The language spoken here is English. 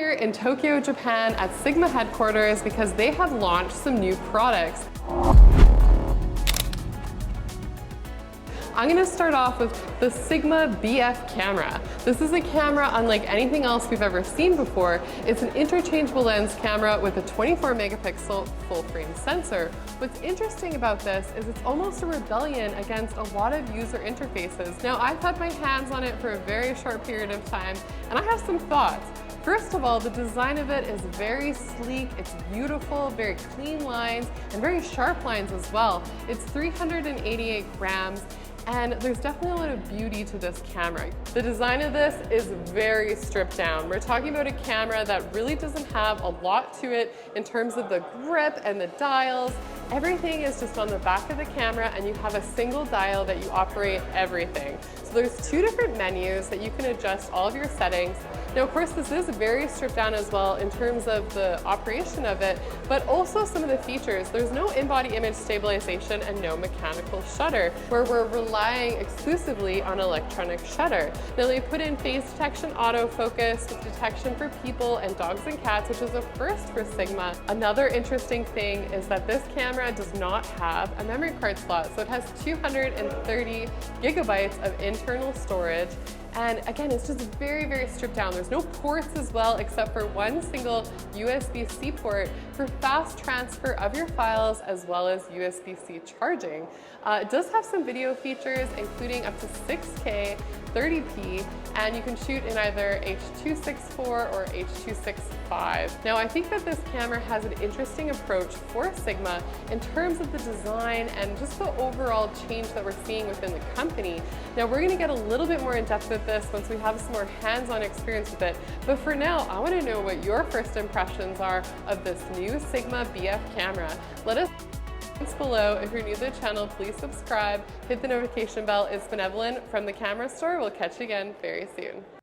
here in Tokyo, Japan at Sigma headquarters because they have launched some new products. I'm gonna start off with the Sigma BF camera. This is a camera unlike anything else we've ever seen before. It's an interchangeable lens camera with a 24 megapixel full frame sensor. What's interesting about this is it's almost a rebellion against a lot of user interfaces. Now, I've had my hands on it for a very short period of time, and I have some thoughts. First of all, the design of it is very sleek, it's beautiful, very clean lines, and very sharp lines as well. It's 388 grams, and there's definitely a lot of beauty to this camera. The design of this is very stripped down. We're talking about a camera that really doesn't have a lot to it in terms of the grip and the dials. Everything is just on the back of the camera, and you have a single dial that you operate everything. So there's two different menus that you can adjust all of your settings. Now, of course, this is very stripped down as well in terms of the operation of it, but also some of the features. There's no in-body image stabilization and no mechanical shutter, where we're relying exclusively on electronic shutter. Now, they put in face detection autofocus with detection for people and dogs and cats, which is a first for Sigma. Another interesting thing is that this camera does not have a memory card slot, so it has 230 gigabytes of internal storage. And again, it's just very, very stripped down. There's no ports as well, except for one single USB-C port for fast transfer of your files, as well as USB-C charging. It does have some video features, including up to 6K, 30p, and you can shoot in either H.264 or H.265. Now, I think that this camera has an interesting approach for Sigma in terms of the design and just the overall change that we're seeing within the company. Now, we're gonna get a little bit more in depth with this once we have some more hands-on experience with it. But for now, I wanna know what your first impressions are of this new Sigma BF camera. Let us know below. If you're new to the channel, please subscribe, hit the notification bell. It's been Evelyn from the camera store. We'll catch you again very soon.